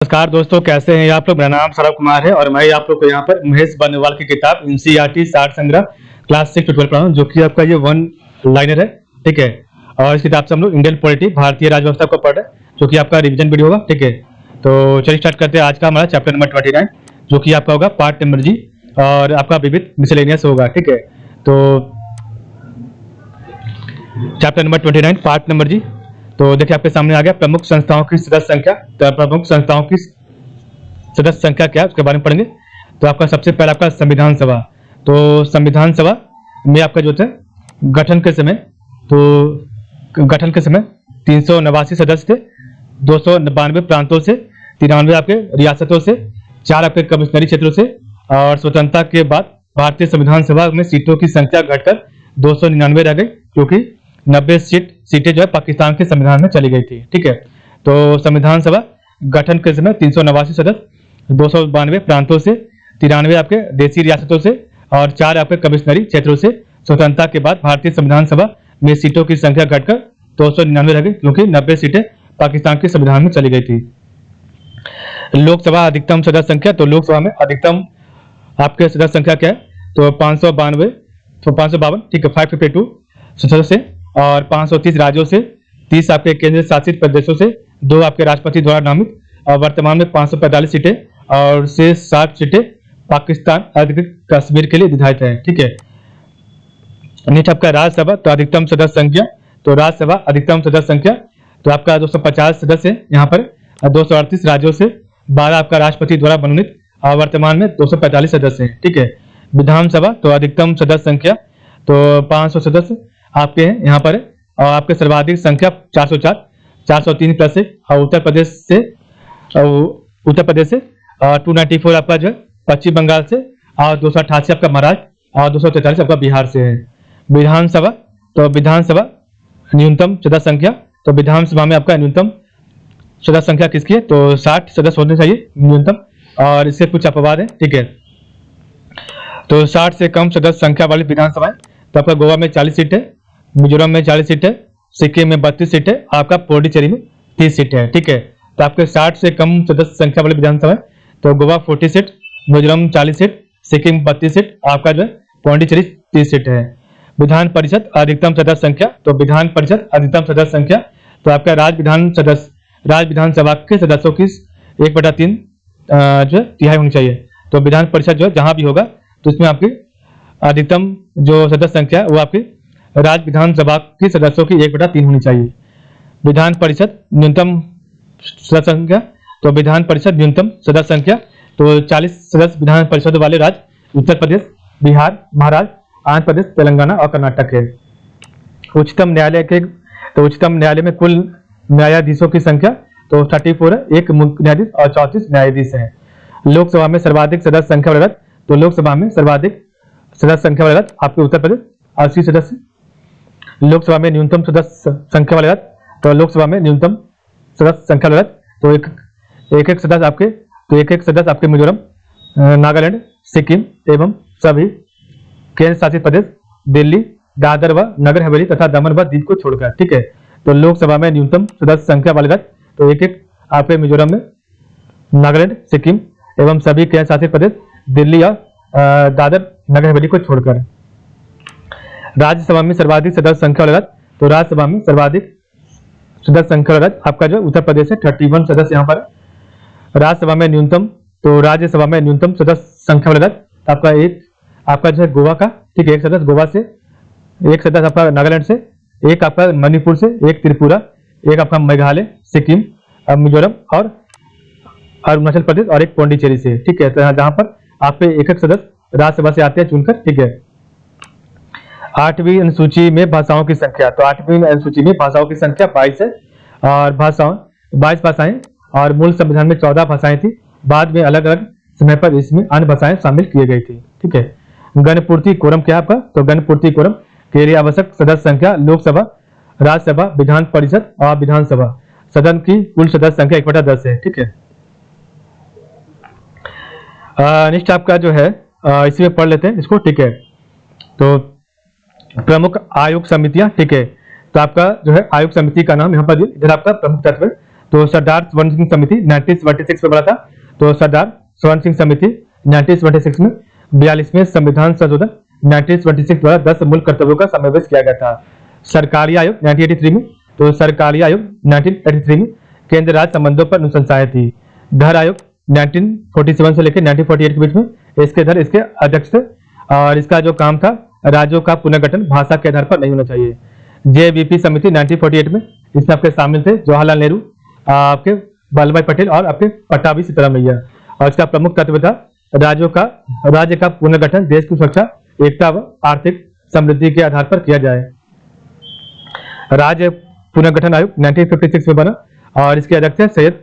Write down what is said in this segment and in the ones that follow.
नमस्कार दोस्तों, कैसे हैं आप लोग। मेरा नाम सौरभ कुमार है और मैं आप लोग को यहाँ पर महेश बर्नवाल की किताब एनसीईआरटी सार संग्रह क्लास 6 टू 12 पढ़ा हूँ, जो कि आपका ये वन लाइनर है। ठीक है। और इस किताब से हम लोग इंडियन पॉलिटी भारतीय राजव्यवस्था को पढ़ रहे हैं, जो कि आपका रिवीजन वीडियो होगा। ठीक है, तो चलिए स्टार्ट करते हैं। आज का हमारा चैप्टर नंबर 29, जो कि आपका होगा पार्ट नंबर जी, और आपका विविध मिसलेनियस होगा। ठीक है, तो चैप्टर नंबर 29 पार्ट नंबर जी। तो देखिए आपके सामने आ गया प्रमुख संस्थाओं की सदस्य संख्या। तो प्रमुख संस्थाओं की सदस्य संख्या क्या है उसके बारे में पढ़ेंगे। तो आपका सबसे पहला आपका संविधान सभा। तो संविधान सभा में आपका जो है गठन के समय 389 सदस्य थे, 292 प्रांतों से, 93 आपके रियासतों से, 4 आपके कमिश्नरी क्षेत्रों से। और स्वतंत्रता के बाद भारतीय संविधान सभा में सीटों की संख्या घटकर 299 रह गई, क्योंकि 90 सीटें जो है पाकिस्तान के संविधान में चली गई थी। ठीक है, तो संविधान सभा गठन के समय 389 सदस्य, 292 प्रांतों से, 93 आपके देशी रियासतों से और 4 आपके कमिश्नरी क्षेत्रों से। स्वतंत्रता के बाद भारतीय संविधान सभा में सीटों की संख्या घटकर 299 रह गई, क्योंकि 90 सीटें पाकिस्तान के संविधान में चली गई थी। लोकसभा अधिकतम सदस्य संख्या। तो लोकसभा में अधिकतम आपके सदस्य संख्या क्या है? तो 552, ठीक है, 552 सदस्य और 530 राज्यों से, 30 आपके केंद्र शासित प्रदेशों से, 2 आपके राष्ट्रपति द्वारा नामित, और वर्तमान में 545 सीटें और से 60 सीटें पाकिस्तान अधिकृत कश्मीर के लिए निर्धारित है। ठीक है, नेक्स्ट आपका राज्यसभा। तो अधिकतम सदस्य संख्या। तो राज्यसभा अधिकतम सदस्य संख्या तो आपका 250 सदस्य है यहाँ पर, 238 राज्यों से, 12 आपका राष्ट्रपति द्वारा मनोनीत और वर्तमान में 245 सदस्य हैं। ठीक है, विधानसभा। तो अधिकतम सदस्य संख्या तो 500 सदस्य आपके हैं यहाँ पर, और आपके सर्वाधिक संख्या 404, 403 प्लस है। और उत्तर प्रदेश से 294 आपका जो है पश्चिम बंगाल से, और 288 आपका महाराष्ट्र, और 243 आपका बिहार से है। विधानसभा। तो विधानसभा न्यूनतम सदस्य संख्या। तो विधानसभा में आपका न्यूनतम सदस्य संख्या किसकी है? तो 60 सदस्य होने चाहिए न्यूनतम, और इससे कुछ अपवाद है। ठीक है, तो 60 से कम सदस्य संख्या वाली विधानसभा है। तो आपका गोवा में 40 सीट है, मिजोरम में 40 सीट है, सिक्किम में 32 सीट है, आपका पौंडीचेरी में 30 सीट है। ठीक है, तो आपके 60 से कम सदस्य संख्या वाली विधानसभा है। तो Goa 40 seat, Mizoram 40 seat, Sikkim 32 seat, आपका जो है पौंडीचेरी 30 सीट है। विधान परिषद अधिकतम सदस्य संख्या। तो विधान परिषद अधिकतम सदस्य संख्या तो आपका राज्य विधानसभा के सदस्यों की 1/3 जो है तिहाई होनी चाहिए। तो विधान परिषद जो है जहां भी होगा, तो इसमें आपकी अधिकतम जो सदस्य संख्या वो आपकी राज्य विधानसभा के सदस्यों की 1/3 होनी चाहिए। विधान परिषद न्यूनतम सदस्य संख्या। तो विधान परिषद न्यूनतम सदस्य संख्या तो 40 सदस्य विधान परिषद वाले राज्य उत्तर प्रदेश, बिहार, महाराष्ट्र, आंध्र प्रदेश, तेलंगाना और कर्नाटक है। उच्चतम न्यायालय में कुल न्यायाधीशों की संख्या तो 34 है, एक मुख्य न्यायाधीश और 34 न्यायाधीश हैं। लोकसभा में सर्वाधिक सदस्य संख्या वाले राज्य। तो लोकसभा में सर्वाधिक सदस्य संख्या वाले राज्य आपके उत्तर प्रदेश 80 सदस्य। लोकसभा में न्यूनतम सदस्य संख्या वाले राज्य। तो लोकसभा में न्यूनतम सदस्य संख्या वाले राज्य तो एक एक सदस्य आपके मिजोरम, नागालैंड, सिक्किम एवं सभी केंद्र शासित प्रदेश दिल्ली, दादर व नगर हवेली तथा दमन व दीव को छोड़कर। ठीक है, तो लोकसभा में न्यूनतम सदस्य संख्या वाले राज्य तो एक आपके मिजोरम में, नागालैंड, सिक्किम एवं सभी केंद्र शासित प्रदेश दिल्ली और दादर नगर हवेली को छोड़कर। राज्यसभा में सर्वाधिक सदस्य संख्या वाले राज्य। तो राज्यसभा में सर्वाधिक सदस्य संख्या वाला राज्य आपका जो उत्तर प्रदेश है, 31 सदस्य यहाँ पर। राज्यसभा में न्यूनतम सदस्य संख्या वाला राज्य आपका जो है गोवा का। ठीक है, एक सदस्य गोवा से, एक सदस्य आपका नागालैंड से, एक आपका मणिपुर से, एक त्रिपुरा, एक आपका मेघालय, सिक्किम, मिजोरम और अरुणाचल प्रदेश और एक पौंडीचेरी से। ठीक है, तो जहां पर आपके एक सदस्य राज्यसभा से आते हैं चुनकर। ठीक है, 8वीं अनुसूची में भाषाओं की संख्या। तो 8वीं अनुसूची में भाषाओं की संख्या 22 है, और 22 भाषाएं, और मूल संविधान में 14 भाषाएं थी। बाद में अलग अलग समय पर इसमें अन्य भाषाएं शामिल की गई थी। ठीक है, गणपूर्ति कोरम क्या है आपका? तो गणपूर्ति कोरम के लिए आवश्यक सदस्य संख्या लोकसभा, राज्यसभा, विधान परिषद और विधानसभा सदन की कुल सदस्य संख्या 1/10 है। ठीक है, नेक्स्ट आपका जो है इसमें पढ़ लेते हैं इसको। ठीक है, तो प्रमुख आयोग समितियां। ठीक है, तो आपका जो है आयोग समिति का नाम यहाँ पर इधर आपका प्रमुख तत्व है। तो सरदार स्वर्ण सिंह समिति 1976 में बना था। तो सरदार स्वर्ण सिंह समिति 1976 में 42वें संविधान संशोधन 1976 द्वारा 10 मूल कर्तव्यों का समावेश किया गया था। सरकारी आयोग 1983 में, तो सरकारी आयोग 1983 में केंद्र राज्य संबंधों पर अनुशंसाएं थी। धर आयोग 1947 से लेकर 1948 के बीच में इसके धर इसके अध्यक्ष थे और इसका जो काम था राज्यों का पुनर्गठन भाषा के आधार पर नहीं होना चाहिए। जेबीपी समिति 1948 में, इसमें आपके शामिल थे जवाहरलाल नेहरू, आपके वल्लभ भाई पटेल और आपके पट्टाभी सीतारामैया। और इसका प्रमुख तत्व था राज्य का पुनर्गठन देश की सुरक्षा, एकता व आर्थिक समृद्धि के आधार पर किया जाए। राज्य पुनर्गठन आयोग 1956 में बना और इसके अध्यक्ष थे सैयद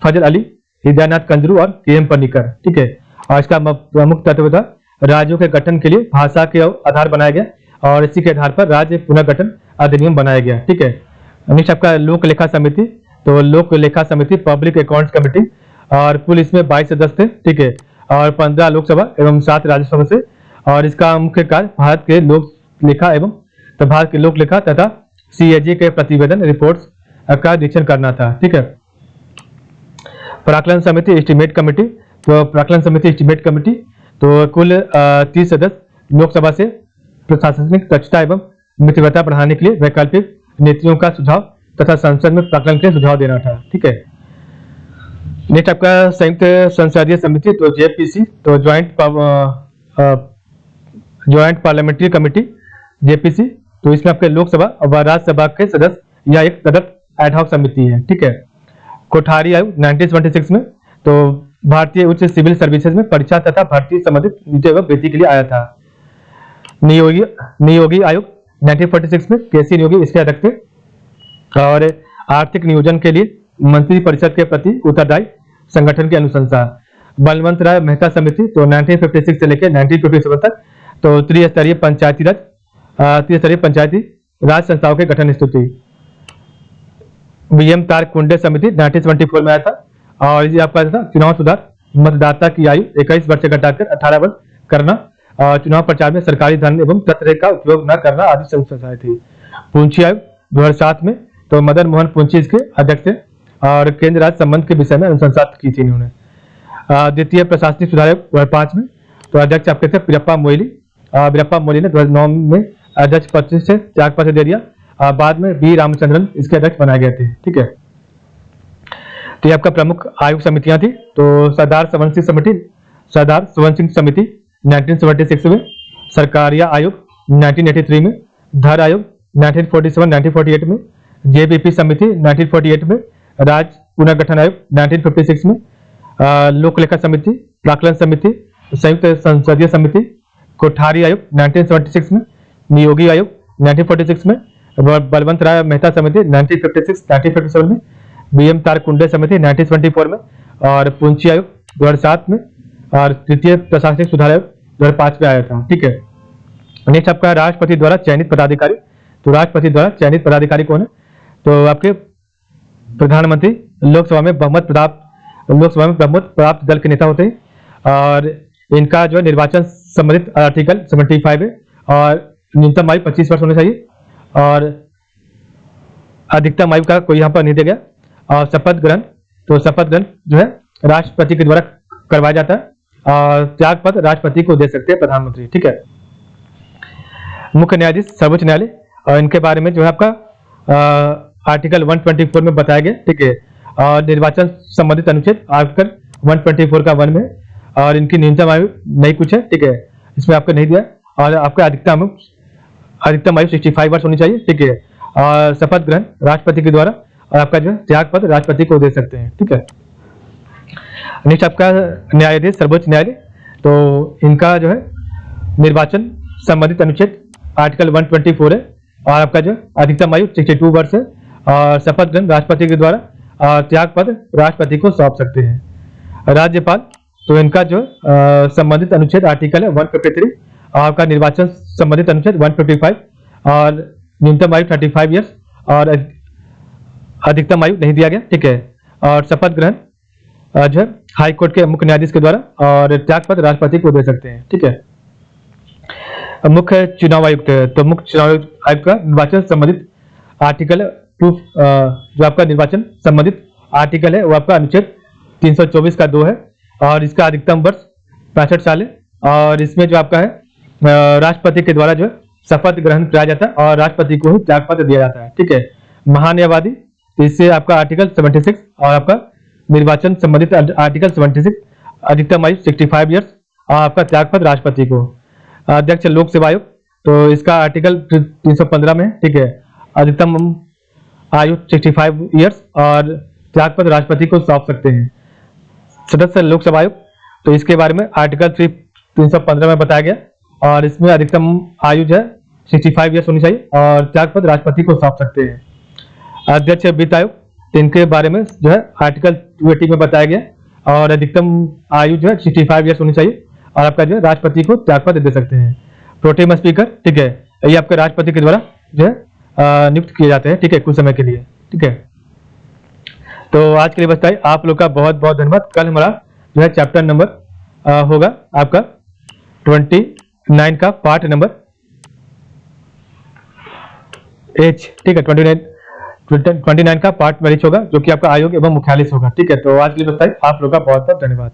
फजल अली, हृदयनाथ कंजरू और के.एम. पनिकर। ठीक है, और इसका प्रमुख तत्व था राज्यों के गठन के लिए भाषा के आधार बनाया गया और इसी के आधार पर राज्य पुनर्गठन अधिनियम बनाया गया। ठीक है, नेक्स्ट आपका लोक लेखा समिति, तो लोक लेखा समिति पब्लिक अकाउंट्स कमेटी और कुल इसमें 22 सदस्य थे। ठीक है, और 15 लोकसभा एवं 7 राज्यसभा से, और इसका मुख्य कार्य भारत के लोक लेखा एवं भारत के लोक लेखा तथा CAG के प्रतिवेदन रिपोर्ट्स का निरीक्षण करना था। ठीक है, प्राक्कलन समिति एस्टीमेट कमेटी, तो प्राक्कलन समिति एस्टीमेट कमेटी तो कुल 30 सदस्य लोकसभा से प्रशासनिक दक्षता एवं मितव्ययता बढ़ाने के लिए वैकल्पिक नीतियों का सुझाव तथा संसद में प्राक्कलन के सुझाव देना था। ठीक है, नेक्स्ट आपका संयुक्त संसदीय समिति, तो JPC, तो ज्वाइंट पार्लियामेंट्री कमेटी JPC, तो इसमें आपके लोकसभा व राज्यसभा के सदस्य या एक तदर्थ एडहॉक समिति है। ठीक है, कोठारी आयोग 1976 में, तो भारतीय उच्च सिविल सर्विसेज में परीक्षा तथा भर्ती संबंधित नीति एवं वृत्ति के लिए आया था। नियोगी आयोग 1946 में KC नियोगी इसके अध्यक्ष थे और आर्थिक नियोजन के लिए मंत्री परिषद के प्रति उत्तरदायी संगठन की अनुशंसा। बलवंत राय मेहता समिति, तो 1956 से लेकर 1957 तक, तो त्रिस्तरीय पंचायती राज संस्थाओं के गठन स्तुति। VM तारकुंडे समिति 1974 में आया था और ये आपका था चुनाव सुधार, मतदाता की आयु 21 वर्ष से घटाकर 18 वर्ष करना और चुनाव प्रचार में सरकारी धन एवं तथ्य का उपयोग न करना आदि संस्थाएं थी। पूंछी आयोग 2007 में, तो मदन मोहन पूंछी इसके अध्यक्ष थे और केंद्र राज्य संबंध के विषय में अनुशंसा की थी इन्होंने। द्वितीय प्रशासनिक सुधार आयोग 2005 में, तो अध्यक्ष आपके थे वीरप्पा मोइली ने 2009 में अध्यक्ष पद से त्याग पत्र दे दिया। बाद में B रामचंद्रन इसके अध्यक्ष बनाए गए थे। ठीक है, तो ये आपका प्रमुख आयोग समितियां थी। तो सरदार स्वर्ण सिंह समिति 1976 में, सरकारिया आयोग 1983 में, धर आयोग 1947-1948 में, JBP समिति 1948 में, राज्य पुनर्गठन आयोग 1956 में, लोक लेखा समिति, प्राक्कलन समिति, संयुक्त संसदीय समिति, कोठारी आयोग 1976 में, नियोगी आयोग 1946 में, बलवंत राय मेहता समिति 1957 में, VM तारकुंडे समिति 1974 में और पूंछी आयोग 2007 में और तृतीय प्रशासनिक सुधार आयोग 2005 में आया था। ठीक है, नेक्स्ट आपका राष्ट्रपति द्वारा चयनित पदाधिकारी, तो राष्ट्रपति द्वारा चयनित पदाधिकारी कौन है? तो आपके प्रधानमंत्री लोकसभा में बहुमत प्राप्त दल के नेता होते हैं और इनका जो निर्वाचन संबंधित आर्टिकल 75 है और न्यूनतम आयु 25 वर्ष होनी चाहिए और अधिकतम आयु का कोई यहाँ पर नहीं दिया गया। और शपथ ग्रहण, तो शपथ ग्रहण जो है राष्ट्रपति के द्वारा करवाया जाता है और त्याग पत्र राष्ट्रपति को दे सकते हैं प्रधानमंत्री। ठीक है, मुख्य न्यायाधीश सर्वोच्च न्यायालय और इनके बारे में जो है आपका आर्टिकल 124 में बताया गया। ठीक है, और निर्वाचन संबंधित अनुच्छेद आर्टिकल 124 का 1 में और इनकी न्यूनतम आयु नहीं कुछ है। ठीक है, इसमें आपको नहीं दिया और आपका अधिकतम आयु 65 वर्ष होनी चाहिए। ठीक है, और शपथ ग्रहण राष्ट्रपति के द्वारा और आपका जो त्याग पत्र राष्ट्रपति को दे सकते हैं। ठीक है, नेक्स्ट आपका न्यायाधीश सर्वोच्च न्यायालय, तो इनका जो है निर्वाचन संबंधित अनुच्छेद आर्टिकल 124 है और आपका जो अधिकतम आयु 62 वर्ष है और शपथ ग्रहण राष्ट्रपति के द्वारा और त्याग पत्र राष्ट्रपति को सौंप सकते हैं। राज्यपाल, तो इनका जो संबंधित अनुच्छेद आर्टिकल है 153 और आपका निर्वाचन संबंधित अनुच्छेद 155 और न्यूनतम आयु 35 ईयर्स और अधिकतम आयु नहीं दिया गया। ठीक है, और शपथ ग्रहण जो है हाई कोर्ट के मुख्य न्यायाधीश के द्वारा और त्याग पत्र राष्ट्रपति को दे सकते हैं। ठीक है, मुख्य चुनाव आयुक्त, तो मुख्य चुनाव आयुक्त का निर्वाचन संबंधित आर्टिकल 2 जो आपका निर्वाचन संबंधित आर्टिकल है वो आपका अनुच्छेद 324 का 2 है, और इसका अधिकतम वर्ष 65 साल है। और इसमें जो आपका है राष्ट्रपति के द्वारा जो है शपथ ग्रहण किया जाता है और राष्ट्रपति को ही त्याग पत्र दिया जाता है। ठीक है, महान्यायवादी, तो इससे आपका आर्टिकल 76 और आपका निर्वाचन संबंधित आर्टिकल 76, अधिकतम आयु 65 ईयर्स और आपका त्याग पत्र राष्ट्रपति को। अध्यक्ष लोक सेवा आयोग, तो इसका आर्टिकल 315 में, ठीक है, अधिकतम आयु 65 ईयर्स और त्याग पत्र राष्ट्रपति को सौंप सकते हैं। सदस्य लोकसभा आयोग, तो इसके बारे में आर्टिकल 315 में बताया गया, और इसमें अधिकतम आयु जो है 65 ईयर्स होनी चाहिए और त्याग पत्र राष्ट्रपति को सौंप सकते हैं। अध्यक्ष वित्त आयोग, तो इनके बारे में जो है आर्टिकल 280 में बताया गया, और अधिकतम आयु जो है 65 ईयर्स होनी चाहिए और आपका जो है राष्ट्रपति को त्याग पत्र दे सकते हैं। प्रोटेम स्पीकर, ठीक है, ये आपके राष्ट्रपति के द्वारा जो है नियुक्त किए जाते हैं, ठीक है, कुछ समय के लिए। ठीक है, तो आज के लिए बस इतना ही। आप लोग का बहुत बहुत धन्यवाद। कल हमारा जो है चैप्टर नंबर होगा आपका 29 का पार्ट नंबर एच, ठीक है, 29 का पार्ट मेरिट होगा, जो कि आपका आयोग एवं मुख्यालय से होगा। ठीक है, तो आज के लिए बस इतना ही। आप लोग का बहुत बहुत धन्यवाद।